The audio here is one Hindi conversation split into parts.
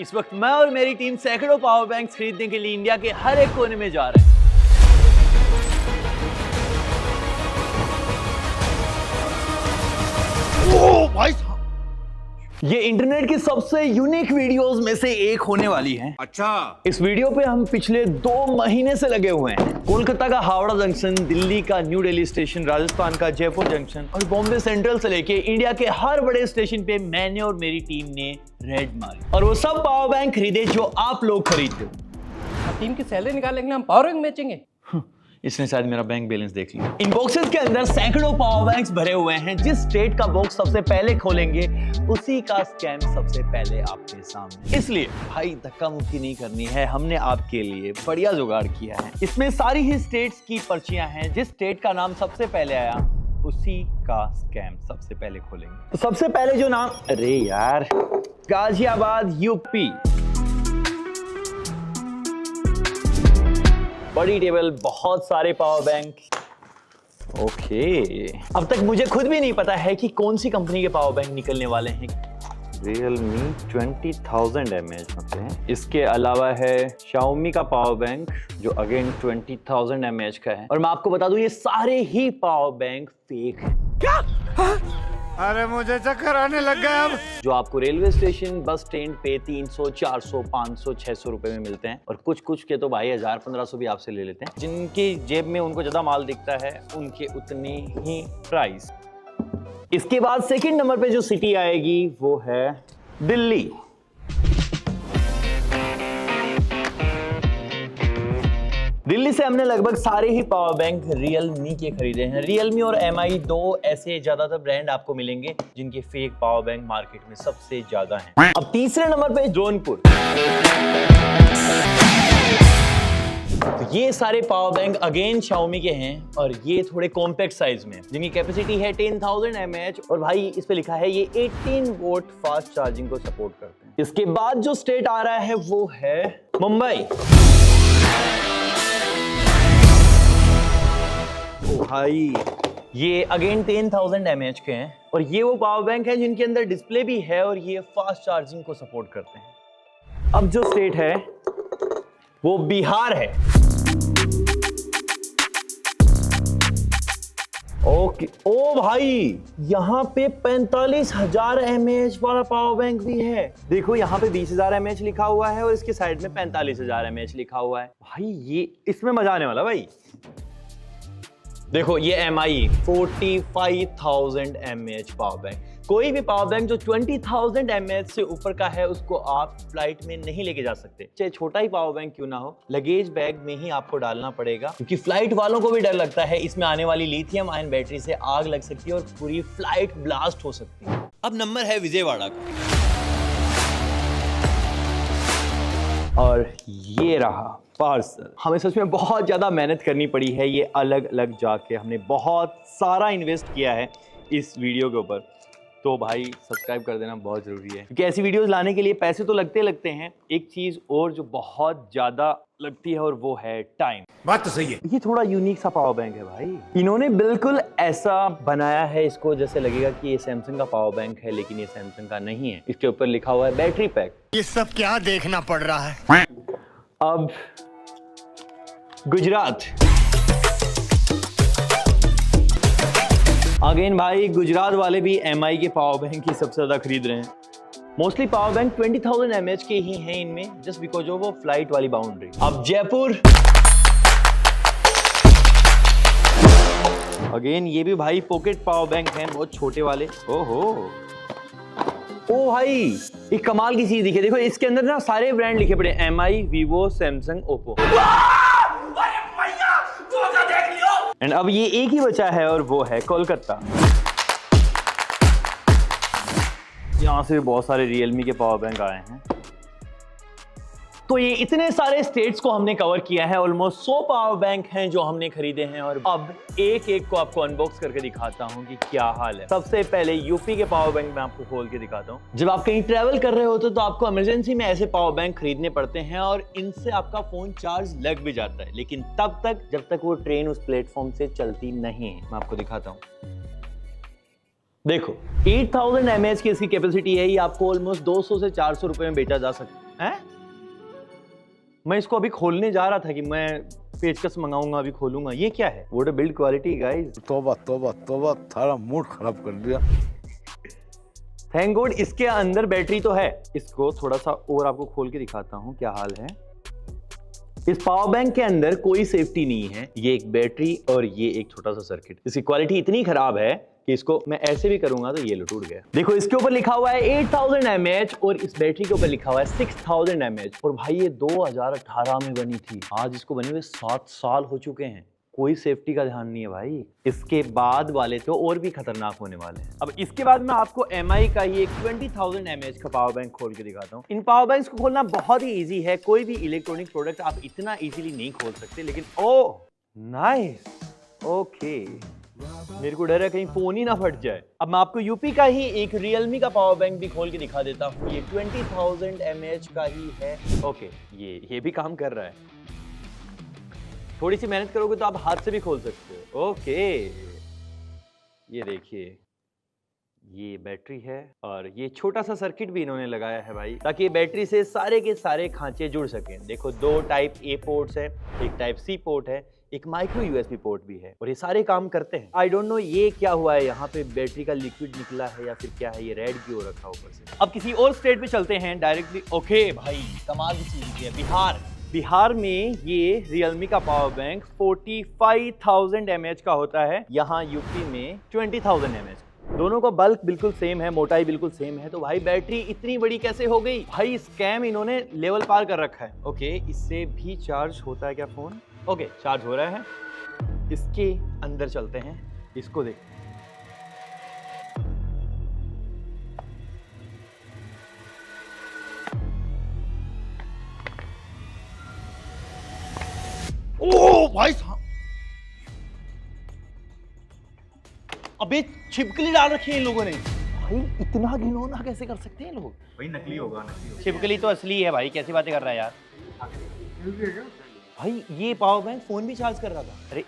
इस वक्त मैं और मेरी टीम सैकड़ों पावर बैंक खरीदने के लिए इंडिया के हर एक कोने में जा रहे हैं। ओ भाई, ये इंटरनेट की सबसे यूनिक वीडियोस में से एक होने वाली है। अच्छा, इस वीडियो पे हम पिछले 2 महीने से लगे हुए हैं। कोलकाता का हावड़ा जंक्शन, दिल्ली का न्यू दिल्ली स्टेशन, राजस्थान का जयपुर जंक्शन और बॉम्बे सेंट्रल से लेके इंडिया के हर बड़े स्टेशन पे मैंने और मेरी टीम ने रेड मारी और वो सब पावर बैंक खरीदे जो आप लोग खरीदते हो। टीम की सैलरी निकालने के लिए हम पावर बैंक बेचेंगे। इसने शायद मेरा बैंक बैलेंस देख लिया। इन बॉक्सेस के अंदर सैकड़ों पावर बैंक्स भरे हुए हैं। जिस स्टेट का बॉक्स सबसे पहले खोलेंगे उसी का स्कैम सबसे पहले आपके सामने। इसलिए भाई धक्का मुक्की नहीं करनी है, हमने आपके लिए बढ़िया जुगाड़ किया है। इसमें सारी ही स्टेट्स की पर्चियां हैं। जिस स्टेट का नाम सबसे पहले आया उसी का स्कैम सबसे पहले खोलेंगे। तो सबसे पहले जो नाम, अरे यार, गाजियाबाद यूपी। बड़ी टेबल, बहुत सारे पावर बैंक। ओके, अब तक मुझे खुद भी नहीं पता है कि कौन सी कंपनी के पावर बैंक निकलने वाले हैं। Realme 20,000 mAh होते हैं। इसके अलावा है Xiaomi का पावर बैंक जो अगेन 20,000 mAh का है। और मैं आपको बता दूं ये सारे ही पावर बैंक फेक हैं। क्या? अरे मुझे चक्कर आने लग गया अब। जो आपको रेलवे स्टेशन, बस स्टैंड पे 300, 400, 500, 600 रुपए में मिलते हैं और कुछ के तो भाई 1000, 1500 भी आपसे ले लेते हैं। जिनकी जेब में उनको ज्यादा माल दिखता है उनके उतने ही प्राइस। इसके बाद सेकंड नंबर पे जो सिटी आएगी वो है दिल्ली। दिल्ली से हमने लगभग सारे ही पावर बैंक Realme के खरीदे हैं। Realme और MI 2 ऐसे ज्यादातर ब्रांड आपको मिलेंगे जिनके फेक पावर बैंक मार्केट में सबसे ज्यादा हैं। अब तीसरे नंबर पे जौनपुर। तो ये सारे पावर बैंक अगेन Xiaomi के हैं और ये थोड़े कॉम्पैक्ट साइज में, जिनकी कैपेसिटी है 10,000 mAh और भाई इस पे लिखा है ये 18 वोल्ट फास्ट चार्जिंग को सपोर्ट करते हैं। इसके बाद जो स्टेट आ रहा है वो है मुंबई। भाई ये अगेन 10,000 mAh के हैं और ये वो पावर बैंक है जिनके अंदर डिस्प्ले भी है और ये फास्ट चार्जिंग को सपोर्ट करते हैं। अब जो स्टेट है वो बिहार है। ओके, ओ भाई यहाँ पे 45,000 mAh वाला पावर बैंक भी है। देखो यहाँ पे 20,000 mAh लिखा हुआ है और इसके साइड में 45,000 mAh लिखा हुआ है। भाई ये इसमें मजा आने वाला भाई। देखो ये MI 45,000 mAh पावर बैंक। कोई भी पावर बैंक जो 20,000 mAh से ऊपर का है उसको आप फ्लाइट में नहीं लेके जा सकते, चाहे छोटा ही पावर बैंक क्यों ना हो। लगेज बैग में ही आपको डालना पड़ेगा क्योंकि फ्लाइट वालों को भी डर लगता है इसमें आने वाली लिथियम आयन बैटरी से आग लग सकती है और पूरी फ्लाइट ब्लास्ट हो सकती है। अब नंबर है विजयवाड़ा का और ये रहा पार्सल। हमें सच में बहुत ज्यादा मेहनत करनी पड़ी है। ये अलग अलग जाके हमने बहुत सारा इन्वेस्ट किया है इस वीडियो के ऊपर। तो भाई सब्सक्राइब कर देना बहुत जरूरी है क्योंकि ऐसी वीडियोस लाने के लिए पैसे तो लगते हैं। एक चीज और जो बहुत ज्यादा लगती है और वो है टाइम। बात तो सही है। ये थोड़ा यूनिक सा पावर बैंक है भाई। इन्होंने बिल्कुल ऐसा बनाया है इसको जैसे लगेगा कि ये सैमसंग का पावर बैंक है, लेकिन ये सैमसंग का नहीं है। इसके ऊपर लिखा हुआ है बैटरी पैक। ये सब क्या देखना पड़ रहा है। अब गुजरात। अगेन भाई गुजरात वाले भी MI के पावर बैंक ही सबसे ज्यादा खरीद रहे हैं। मोस्टली पावर बैंक 20,000 mAh के ही हैं इनमें, जस्ट बिकॉज ऑफ वो फ्लाइट वाली बाउंड्री। अब जयपुर। अगेन ये भी भाई पॉकेट पावर बैंक हैं, बहुत छोटे वाले। ओहो, ओ भाई एक कमाल की चीज दिखे। देखो इसके अंदर ना सारे ब्रांड लिखे पड़े, MI, Vivo, Samsung, Oppo। And अब ये एक ही बचा है और वो है कोलकाता। यहां से भी बहुत सारे Realme के पावर बैंक आए हैं। तो ये इतने सारे स्टेट्स को हमने कवर किया है। ऑलमोस्ट 100 पावर बैंक हैं जो हमने खरीदे हैं और अब एक एक को आपको अनबॉक्स करके दिखाता हूं कि क्या हाल है। सबसे पहले यूपी के पावर बैंक मैं आपको खोल के दिखाता हूं। जब आप कहीं ट्रैवल कर रहे होते तो आपको इमरजेंसी में ऐसे पावर बैंक खरीदने पड़ते हैं और इनसे आपका फोन चार्ज लग भी जाता है, लेकिन तब तक जब तक वो ट्रेन उस प्लेटफॉर्म से चलती नहीं है। मैं आपको दिखाता हूं। देखो 8000 mAh की इसकी कैपेसिटी है। ये आपको ऑलमोस्ट 200 से 400 रुपए में बेचा जा सकता है। हैं? मैं इसको अभी खोलने जा रहा था कि मैं पेचकस मंगाऊंगा, अभी खोलूंगा। ये क्या है? Vote build quality guys. तौबा तौबा तौबा, थारा मूड खराब कर दिया। थैंक गॉड इसके अंदर बैटरी तो है। इसको थोड़ा सा और आपको खोल के दिखाता हूं क्या हाल है। इस पावर बैंक के अंदर कोई सेफ्टी नहीं है। ये एक बैटरी और ये एक छोटा सा सर्किट। इसकी क्वालिटी इतनी खराब है कि इसको मैं ऐसे भी करूंगा तो ये टूट गया। देखो इसके ऊपर लिखा हुआ है 8000 mAh और इस बैटरी के ऊपर लिखा हुआ है 6000 mAh। और भाई ये 2018 में बनी थी, आज इसको बने हुए 7 साल हो चुके हैं। कोई सेफ्टी का ध्यान नहीं है भाई। इसके बाद वाले तो और भी खतरनाक होने वाले हैं। अब इसके बाद मैं आपको MI का ही एक 20000 mAh का पावर बैंक खोल के दिखाता हूँ। इन पावर बैंक्स को खोलना बहुत ही इजी है। कोई भी इलेक्ट्रॉनिक प्रोडक्ट आप इतना इजीली नहीं खोल सकते, लेकिन ओह नाइस, ओके। मेरे को डर है कहीं फोन ही ना फट जाए। अब मैं आपको यूपी का ही एक रियलमी का पावर बैंक भी खोल के दिखा देता हूँ। ये 20000 mAh का ही है। ओके, ये भी काम कर रहा है। थोड़ी सी मेहनत करोगे तो आप हाथ से भी खोल सकते हो। ओके, ये देखिए, ये बैटरी है और ये छोटा सा सर्किट भी इन्होंने लगाया है भाई, ताकि ये बैटरी से सारे के सारे खांचे जुड़ सकें। देखो 2 टाइप A पोर्ट्स है, एक टाइप C पोर्ट है, एक माइक्रो USB पोर्ट भी है और ये सारे काम करते हैं। आई डोंट नो ये क्या हुआ है, यहाँ पे बैटरी का लिक्विड निकला है या फिर क्या है, ये रेड क्यों रखा ऊपर से। अब किसी और स्टेट पे चलते हैं डायरेक्टली। ओके भाई, कमाल की चीज है बिहार। बिहार में ये रियलमी का पावर बैंक 45000 mAh का होता है, यहाँ यूपी में 20000 mAh। दोनों का बल्क बिल्कुल सेम है, मोटाई बिल्कुल सेम है, तो भाई बैटरी इतनी बड़ी कैसे हो गई? भाई स्कैम इन्होंने लेवल पार कर रखा है। ओके, इससे भी चार्ज होता है क्या फोन? ओके, चार्ज हो रहा है। इसके अंदर चलते हैं, इसको देखते हैं। ओ भाई साहब, अबे छिपकली डाल रखी है इन लोगों ने। भाई इतना घिनौना कैसे कर सकते हैं लोग? भाई नकली होगा, नकली होगा। छिपकली तो असली है भाई, कैसी बातें कर रहा है यार। भाई ये पावर बैंक फोन भी चार्ज कर रहा था। अरे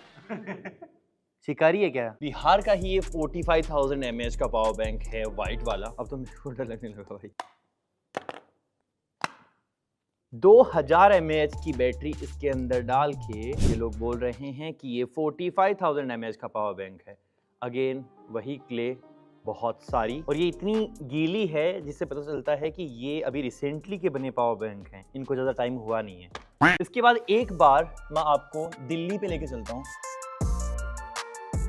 शिकारी है क्या? बिहार का ही ये 45000 mAh का पावर बैंक है, व्हाइट वाला। अब तो मेरे को डर लगने लगा भाई। 2000 mAh की बैटरी इसके अंदर डाल के ये लोग बोल रहे हैं कि ये 45000 mAh का पावर बैंक है। अगेन वही क्ले, बहुत सारी, और ये इतनी गीली है जिससे पता चलता है कि ये अभी रिसेंटली के बने पावर बैंक हैं, इनको ज़्यादा टाइम हुआ नहीं है। इसके बाद एक बार मैं आपको दिल्ली पे लेके चलता हूँ।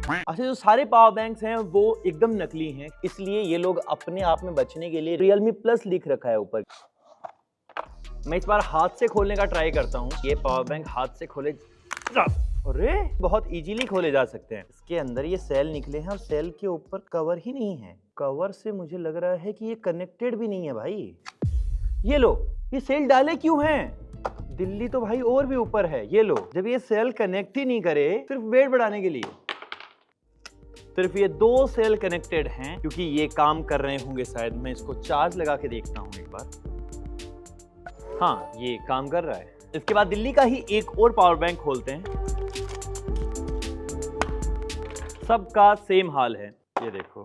अच्छा, जो सारे पावर बैंक्स हैं वो एकदम नकली हैं, इसलिए ये लोग अपने आप में बचने के लिए रियलमी प्लस लिख रखा है ऊपर। मैं इस बार हाथ से खोलने का ट्राई करता हूँ। ये पावर बैंक हाथ से खोले, अरे बहुत इजीली खोले जा सकते हैं। इसके अंदर ये सेल निकले हैं और सेल के ऊपर कवर ही नहीं है। कवर से मुझे लग रहा है कि ये कनेक्टेड भी नहीं है भाई। ये लो, ये सेल डाले क्यों हैं? दिल्ली तो भाई और भी ऊपर है। ये लो, जब ये सेल कनेक्ट ही नहीं करे सिर्फ वेट बढ़ाने के लिए, सिर्फ ये 2 सेल कनेक्टेड हैं क्योंकि ये काम कर रहे होंगे शायद। मैं इसको चार्ज लगा के देखता हूँ एक बार। हाँ, ये काम कर रहा है। इसके बाद दिल्ली का ही एक और पावर बैंक खोलते हैं। सबका सेम हाल है, ये देखो,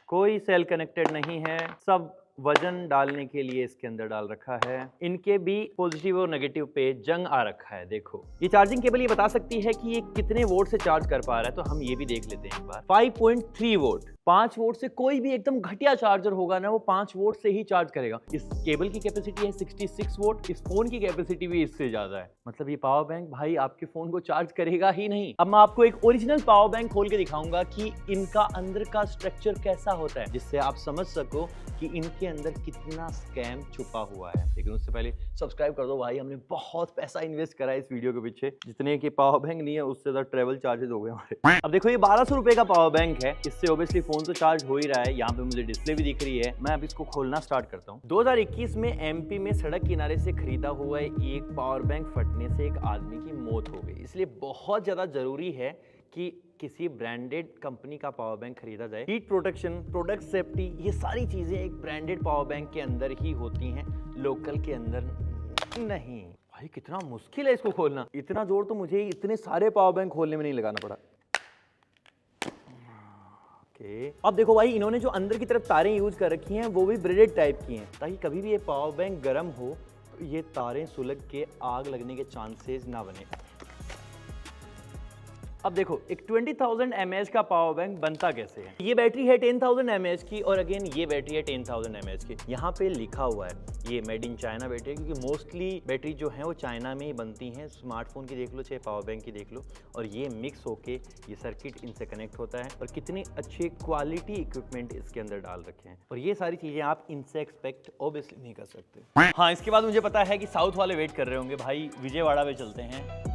कोई सेल कनेक्टेड नहीं है। सब वजन डालने के लिए इसके अंदर डाल रखा है। इनके भी पॉजिटिव और नेगेटिव पे जंग आ रखा है। देखो, ये चार्जिंग केबल ये बता सकती है कि ये कितने वोल्ट से चार्ज कर पा रहा है, तो हम ये भी देख लेते हैं एक बार। 5.3 वोल्ट। 5 वोल्ट से कोई भी एकदम घटिया चार्जर होगा ना, वो 5 वोल्ट से ही चार्ज करेगा। इस केबल की कैपेसिटी है 66 वोल्ट। इस फोन की कैपेसिटी भी इससे ज्यादा है। मतलब ये पावर बैंक भाई आपके फोन को चार्ज करेगा ही नहीं। अब मैं आपको एक ओरिजिनल पावर बैंक खोल के दिखाऊंगा कि इनका अंदर का स्ट्रक्चर कैसा होता है, जिससे आप समझ सको कि इनके अंदर कितना स्कैम छुपा हुआ है। लेकिन उससे पहले सब्सक्राइब कर दो भाई, हमने बहुत पैसा इन्वेस्ट करा है इस वीडियो के पीछे। जितने की पावर बैंक नहीं है उससे ज्यादा ट्रेवल चार्जेस हो गए हमारे। अब देखो, ये 1200 रुपए का पावर बैंक है। इससे ऑब्वियसली फोन तो चार्ज हो ही रहा है। यहाँ पे मुझे डिस्प्ले भी दिख रही है। मैं अब इसको खोलना स्टार्ट करता हूँ। 2021 में एमपी में सड़क किनारे से खरीदा हुआ एक पावर बैंक फटने से एक आदमी की मौत हो गई। इसलिए बहुत ज्यादा जरूरी है कि किसी ब्रांडेड कंपनी का पावर बैंक खरीदा जाए। हीट प्रोटेक्शन, प्रोडक्ट सेफ्टी, ये सारी चीजें एक ब्रांडेड पावर बैंक के अंदर ही होती हैं, लोकल के अंदर नहीं। भाई कितना मुश्किल है इसको खोलना। इतना जोर तो मुझे इतने सारे पावर बैंक खोलने में नहीं लगाना पड़ा। अब देखो भाई, इन्होंने जो अंदर की तरफ तारें यूज कर रखी हैं वो भी ब्रेडेड टाइप की हैं, ताकि कभी भी ये पावर बैंक गर्म हो ये तारें सुलग के आग लगने के चांसेस ना बने। अब देखो एक 20,000 mAh का पावर बैंक बनता कैसे है। ये बैटरी है 10,000 mAh की और अगेन ये बैटरी है 10,000 mAh की। यहाँ पे लिखा हुआ है ये मेड इन चाइना बैटरी है, क्योंकि मोस्टली बैटरी जो है वो चाइना में ही बनती हैं। स्मार्टफोन की देख लो चाहे पावर बैंक की देख लो, और ये मिक्स होके ये सर्किट इनसे कनेक्ट होता है। और कितनी अच्छी क्वालिटी इक्विपमेंट इसके अंदर डाल रखे हैं, और ये सारी चीजें आप इनसे एक्सपेक्ट ऑब्वियसली नहीं कर सकते। हाँ, इसके बाद मुझे पता है कि साउथ वाले वेट कर रहे होंगे, भाई विजयवाड़ा में चलते हैं।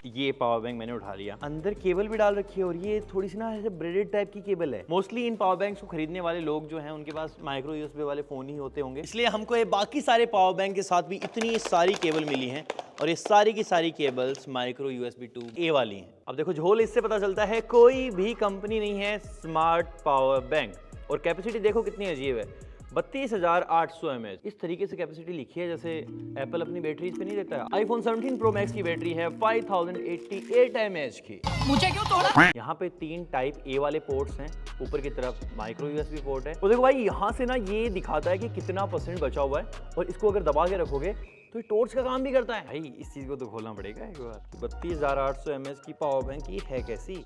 ये पावर बैंक मैंने उठा लिया, अंदर केबल भी डाल रखी है, और ये थोड़ी सी ना ऐसे ब्रेडेड टाइप की केबल है। मोस्टली इन पावर बैंक्स को खरीदने वाले लोग जो हैं उनके पास माइक्रो यूएसबी वाले फोन ही होते होंगे, इसलिए हमको ये बाकी सारे पावर बैंक के साथ भी इतनी सारी केबल मिली हैं, और ये सारी की सारी केबल्स माइक्रो यूएसबी 2A वाली हैं। अब देखो झोल इससे पता चलता है कोई भी कंपनी नहीं है स्मार्ट पावर बैंक। और कैपेसिटी देखो कितनी अजीब है, 32,800 mAh। इस तरीके से कैपेसिटी लिखी है जैसे एप्पल अपनी बैटरीज पे नहीं देता है। आईफोन 17 प्रो मैक्स की बैटरी है 5088 mAh की। मुझे क्यों तोड़ा? यहाँ पे 3 टाइप A वाले पोर्ट्स हैं, ऊपर की तरफ माइक्रो यूएसबी पोर्ट है। और देखो भाई यहाँ से ना ये दिखाता है कि कितना % बचा हुआ है, और इसको अगर दबा के रखोगे तो ये टॉर्च का काम भी करता है। भाई इस चीज को तो खोलना पड़ेगा एक बार। 32,800 mAh की पावर बैंक ये है कैसी?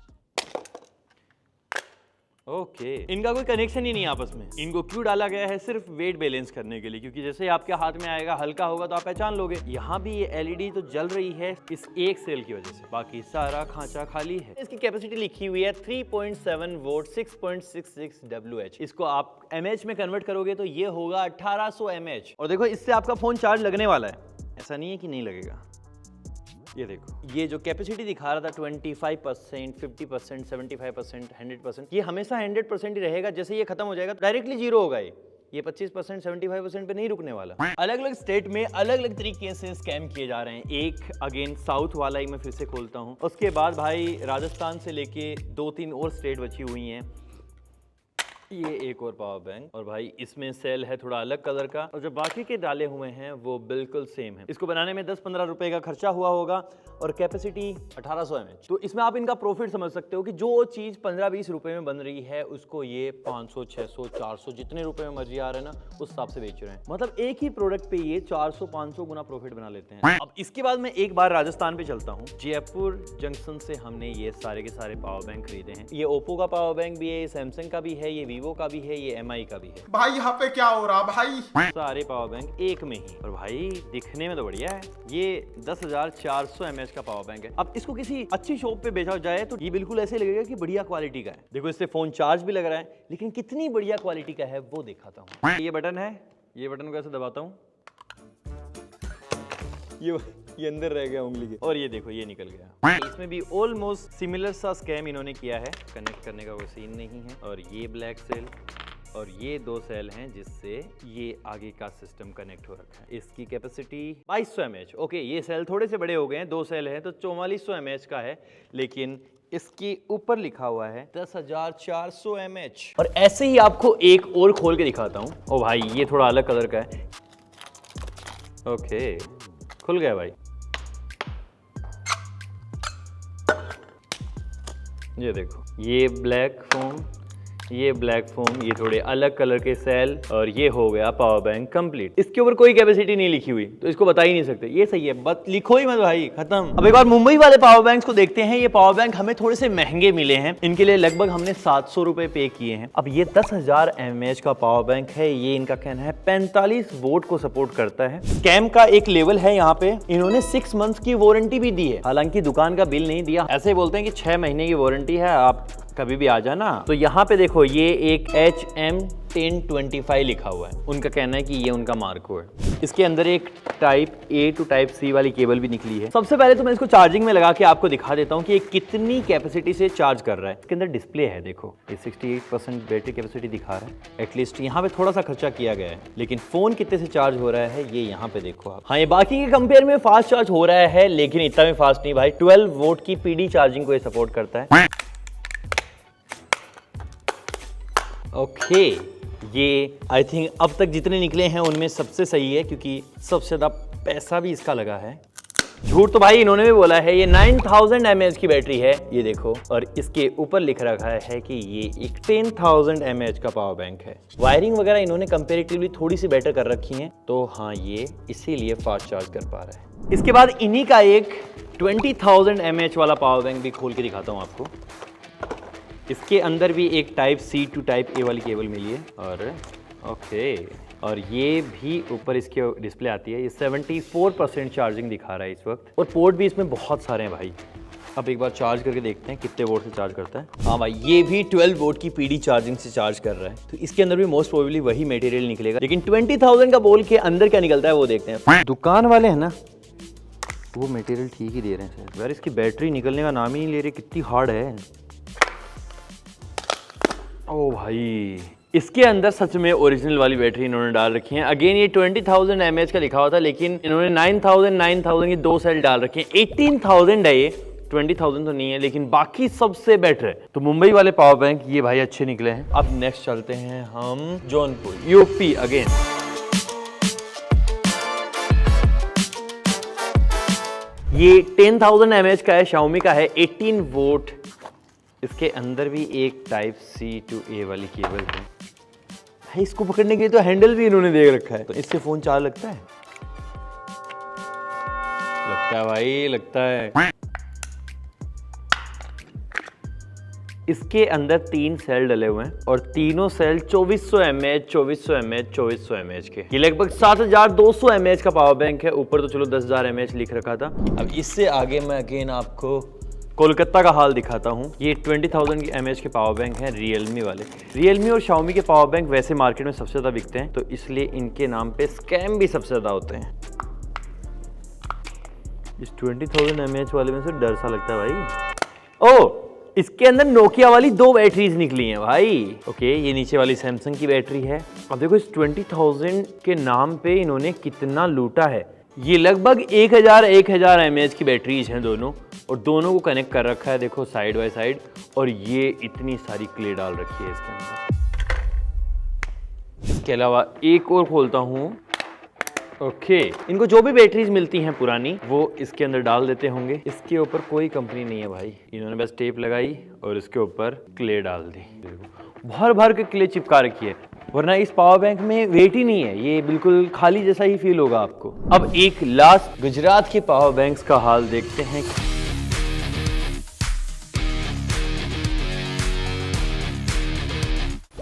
ओके, इनका कोई कनेक्शन ही नहीं आपस में। इनको क्यों डाला गया है? सिर्फ वेट बैलेंस करने के लिए, क्योंकि जैसे ही आपके हाथ में आएगा हल्का होगा तो आप पहचान लोगे। यहाँ भी ये एलईडी तो जल रही है इस एक सेल की वजह से, बाकी सारा खांचा खाली है। इसकी कैपेसिटी लिखी हुई है 3.7 वोल्ट 6.66 WH। इसको आप mAh में कन्वर्ट करोगे तो ये होगा 1800 mAh। और देखो इससे आपका फोन चार्ज लगने वाला है, ऐसा नहीं है कि नहीं लगेगा। ये देखो, ये जो कैपेसिटी दिखा रहा था 25%, 50%, 75%, 100%, ये हमेशा 100% ही रहेगा। जैसे ये खत्म हो जाएगा डायरेक्टली जीरो होगा। ये 25%, 75% पे नहीं रुकने वाला। अलग अलग स्टेट में अलग अलग तरीके से स्कैम किए जा रहे हैं। एक अगेन साउथ वाला ही मैं फिर से खोलता हूँ। उसके बाद भाई राजस्थान से लेके 2-3 और स्टेट बची हुई हैं। ये एक और पावर बैंक, और भाई इसमें सेल है थोड़ा अलग कलर का, और जो बाकी के डाले हुए हैं वो बिल्कुल सेम है। इसको बनाने में 10-15 रुपए का खर्चा हुआ होगा, और कैपेसिटी 1800 mAh। तो इसमें आप इनका प्रॉफिट समझ सकते हो कि जो चीज 15-20 रुपए में बन रही है उसको ये 500, 600, 400 जितने रुपए में मर्जी आ रहा है ना उस हिसाब से बेच रहे हैं। मतलब एक ही प्रोडक्ट पे ये 400-500 गुना प्रॉफिट बना लेते हैं। अब इसके बाद मैं एक बार राजस्थान पे चलता हूँ। जयपुर जंक्शन से हमने ये सारे के सारे पावर बैंक खरीदे हैं। ये ओप्पो का पावर बैंक भी है, ये सैमसंग का भी है, ये वीवो का भी है, ये MI का भी है। भाई यहाँ पे क्या हो रहा भाई? सारे पावर बैंक एक में ही, और भाई दिखने में तो बढ़िया है। ये 10,400 mAh का पावर बैंक है। अब इसको किसी अच्छी शॉप पे बेचा जाए तो ये बिल्कुल ऐसे लगेगा कि बढ़िया क्वालिटी का है। देखो इससे फोन चार्ज भी लग रहा है, लेकिन कितनी बढ़िया क्वालिटी का है वो दिखाता हूँ। ये बटन है, ये बटन को ऐसे दबाता हूँ, ये अंदर रह गया उंगली के, और ये देखो ये निकल गया। इसमें भी ऑलमोस्ट सिमिलर सा स्कैम इन्होंने किया है। कनेक्ट करने का कोई सीन नहीं है। और ये ब्लैक सेल और ये 2 सेल हैं जिससे ये आगे का सिस्टम कनेक्ट हो रखा है। इसकी कैपेसिटी 2200 mAh। ओके, ये सेल थोड़े से बड़े हो गए हैं, 2 सेल हैं तो 4400 mAh का है, लेकिन इसके ऊपर लिखा हुआ है 10,400 mAh। और ऐसे ही आपको एक और खोल के दिखाता हूँ। ओ भाई ये थोड़ा अलग कलर का है। ओके, खुल गया भाई। ये देखो, ये ब्लैक फोम, ये ब्लैक फोम, ये थोड़े अलग कलर के सेल, और ये हो गया पावर बैंक कंप्लीट। इसके ऊपर कोई कैपेसिटी नहीं लिखी हुई तो इसको बता ही नहीं सकते। ये सही है, बस लिखो ही मत भाई, खत्म। अब एक बार मुंबई वाले पावर बैंक्स को देखते हैं। ये पावर बैंक हमें थोड़े से महंगे मिले हैं, इनके लिए लगभग हमने 700 रुपए पे किए हैं। अब ये 10,000 mAh का पावर बैंक है। ये इनका कहना है 45 वोट को सपोर्ट करता है। स्कैम का एक लेवल है यहाँ पे। इन्होंने 6 मंथ्स की वारंटी भी दी है, हालांकि दुकान का बिल नहीं दिया। ऐसे बोलते हैं कि 6 महीने की वारंटी है, आप कभी भी आ जाना। तो यहाँ पे देखो ये एक HM1025 लिखा हुआ है। उनका कहना है कि ये उनका मार्को है। इसके अंदर एक type A to type C वाली केबल भी निकली है। सबसे पहले तो मैं इसको चार्जिंग में लगा के आपको दिखा देता हूँ कि ये कितनी कैपेसिटी से चार्ज कर रहा है। इसके अंदर डिस्प्ले है, देखो ये 68% बैटरी कैपेसिटी दिखा रहा है। एटलीस्ट यहाँ पे थोड़ा सा खर्चा किया गया है, लेकिन फोन कितने से चार्ज हो रहा है ये यहाँ पे देखो आप। हाँ, ये बाकी के कंपेयर में फास्ट चार्ज हो रहा है, लेकिन इतना भी फास्ट नहीं भाई। 12 वोट की PD चार्जिंग को ये सपोर्ट करता है। ओके, ये आई थिंक अब तक जितने निकले हैं उनमें सबसे सही है, क्योंकि सबसे ज़्यादा पैसा भी इसका लगा है। झूठ तो भाई इन्होंने भी बोला है, ये 9000 mAh की बैटरी है, ये देखो, और इसके ऊपर लिख रखा है कि ये एक 10000 mAh का पावर बैंक है। वायरिंग वगैरह इन्होंने कंपैरेटिवली थोड़ी सी बेटर कर रखी है, तो हाँ ये इसीलिए फास्ट चार्ज कर पा रहा है। इसके बाद इन्हीं का एक 20000 mAh वाला पावर बैंक भी खोल के दिखाता हूँ आपको। इसके अंदर भी एक type C to type A वाली केबल मिली है, और ओके, और ये भी ऊपर इसके डिस्प्ले आती है। ये 74% चार्जिंग दिखा रहा है इस वक्त, और पोर्ट भी इसमें बहुत सारे हैं भाई। अब एक बार चार्ज करके देखते हैं कितने वोल्ट से चार्ज करता है। हाँ भाई, ये भी 12 वोल्ट की PD चार्जिंग से चार्ज कर रहा है, तो इसके अंदर भी मोस्ट प्रोबेबली वही मटेरियल निकलेगा। लेकिन 20000 का बोल के अंदर क्या निकलता है वो देखते हैं। दुकान वाले हैं ना, वो मटेरियल ठीक ही दे रहे हैं यार। इसकी बैटरी निकलने का नाम ही नहीं ले रही, कितनी हार्ड है। ओ भाई, इसके अंदर सच में ओरिजिनल वाली बैटरी इन्होंने डाल रखी है। अगेन ये 20000 mAh का लिखा हुआ था, लेकिन इन्होंने 9000 की 2 सेल डाल रखे हैं। 18000 है ये, 20000 तो नहीं है, लेकिन बाकी सबसे बेटर है। तो मुंबई वाले पावर बैंक ये भाई अच्छे निकले हैं। अब नेक्स्ट चलते हैं हम जौनपुर, यूपी अगेन। ये 10000 mAh का है, Xiaomi का है, 18 वोल्ट। इसके अंदर भी एक टाइप C टू A वाली केबल है। इसको पकड़ने के लिए तो हैंडल भी इन्होंने दे रखा है, तो इससे फोन चार्ज लगता है? लगता है भाई, लगता है। इसके अंदर 3 सेल डले हुए हैं, और तीनों सेल 2400 mAh, 2400 mAh, 2400 mAh के। ये लगभग 7200 mAh का पावर बैंक है। ऊपर तो चलो 10000 mAh लिख रखा था। अब इससे आगे मैं अगेन आपको कोलकाता का हाल दिखाता हूँ। ये 20000 की mAh के पावर बैंक हैं, रियलमी वाले। रियलमी और Xiaomi के पावर बैंक वैसे मार्केट में सबसे ज़्यादा बिकते हैं, तो इसलिए इनके नाम पे स्कैम भी सबसे ज़्यादा होते हैं। इस 20000 mAh वाले में से डर सा लगता है भाई। ओ, इसके अंदर नोकिया वाली 2 बैटरीज निकली हैं भाई। ओके, ये नीचे वाली सैमसंग की बैटरी है। अब देखो इस 20000 के नाम पे इन्होंने कितना लूटा है। ये लगभग 1000 mAh की बैटरीज हैं दोनों, और दोनों को कनेक्ट कर रखा है देखो साइड बाय साइड, और ये इतनी सारी क्ले डाल रखी है इसके अंदर। इसके अलावा एक और खोलता हूँ। ओके, इनको जो भी बैटरीज मिलती हैं पुरानी, वो इसके अंदर डाल देते होंगे। इसके ऊपर कोई कंपनी नहीं है भाई, इन्होंने बस टेप लगाई और इसके ऊपर क्ले डाल दी। भर भर के क्ले चिपका रखी है, वरना इस पावर बैंक में वेट ही नहीं है। ये बिल्कुल खाली जैसा ही फील होगा आपको। अब एक लास्ट गुजरात के पावर बैंक्स का हाल देखते हैं।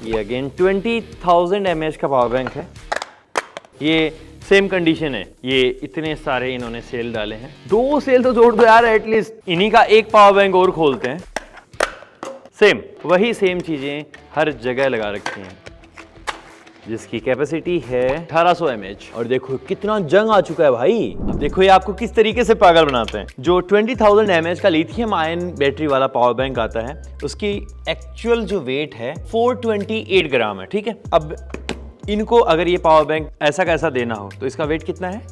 ये अगेन 20000 mAh का पावर बैंक है। ये सेम कंडीशन है। ये इतने सारे इन्होंने सेल डाले हैं। 2 सेल तो जोड़ दो यार एटलीस्ट। इन्हीं का एक पावर बैंक और खोलते हैं। सेम वही सेम चीजें हर जगह लगा रखी हैं, जिसकी कैपेसिटी है 1800 mAh। और देखो कितना जंग आ चुका है भाई। अब देखो ये आपको किस तरीके से पागल बनाते हैं। जो 20000 mAh का लिथियम आयन बैटरी वाला पावर बैंक आता है, उसकी एक्चुअल जो वेट है 428 ग्राम है, ठीक है। अब इनको अगर ये पावर बैंक ऐसा कैसा देना हो, तो इसका वेट कितना है?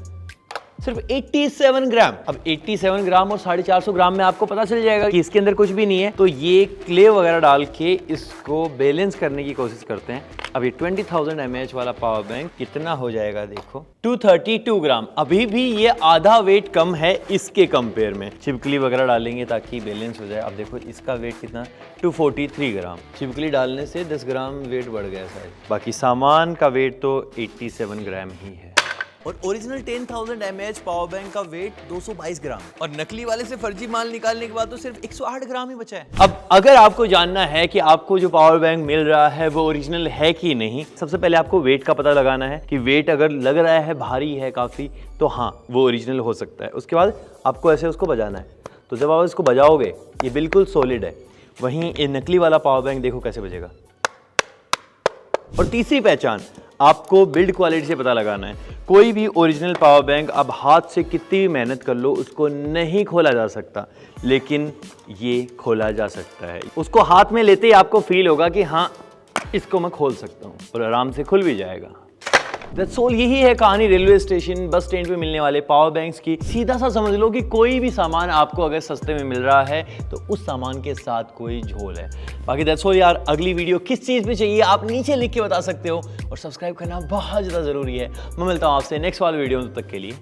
सिर्फ 87 ग्राम। अब 87 ग्राम और 450 ग्राम में आपको पता चल जाएगा कि इसके अंदर कुछ भी नहीं है। तो ये क्ले वगैरह डाल के इसको बैलेंस करने की कोशिश करते हैं। अब ये 20000 mAh वाला पावर बैंक कितना हो जाएगा देखो, 232 ग्राम। अभी भी ये आधा वेट कम है इसके कंपेयर में। छिपकली वगैरह डालेंगे ताकि बैलेंस हो जाए। अब देखो इसका वेट कितना, 243 ग्राम। छिपकली डालने से 10 ग्राम वेट बढ़ गया शायद। बाकी सामान का वेट तो 87 ग्राम ही है। और ओरिजिनल 10000 mAh पावर बैंक का वेट 222 ग्राम, और नकली वाले से फर्जी माल निकालने के बाद तो सिर्फ 108 ग्राम ही बचा है। अब अगर आपको जानना है कि आपको जो पावर बैंक मिल रहा है वो ओरिजिनल है कि नहीं, सबसे पहले आपको वेट का पता लगाना है कि वेट अगर लग रहा है भारी है काफी, तो हाँ वो ओरिजिनल हो सकता है। उसके बाद आपको ऐसे उसको बजाना है। तो जब आप इसको बजाओगे ये बिल्कुल सॉलिड है। वहीं ये नकली वाला पावर बैंक देखो कैसे बजेगा। और तीसरी पहचान, आपको बिल्ड क्वालिटी से पता लगाना है। कोई भी ओरिजिनल पावर बैंक अब हाथ से कितनी भी मेहनत कर लो उसको नहीं खोला जा सकता, लेकिन ये खोला जा सकता है। उसको हाथ में लेते ही आपको फील होगा कि हाँ इसको मैं खोल सकता हूँ, और आराम से खुल भी जाएगा। That's all. यही है कहानी रेलवे स्टेशन, बस स्टैंड पे मिलने वाले पावर बैंक्स की। सीधा सा समझ लो कि कोई भी सामान आपको अगर सस्ते में मिल रहा है तो उस सामान के साथ कोई झोल है। बाकी दैट्स ऑल यार। अगली वीडियो किस चीज़ पे चाहिए आप नीचे लिख के बता सकते हो, और सब्सक्राइब करना बहुत ज़्यादा ज़रूरी है। मैं मिलता हूँ आपसे नेक्स्ट वाले वीडियो में, तब तक के लिए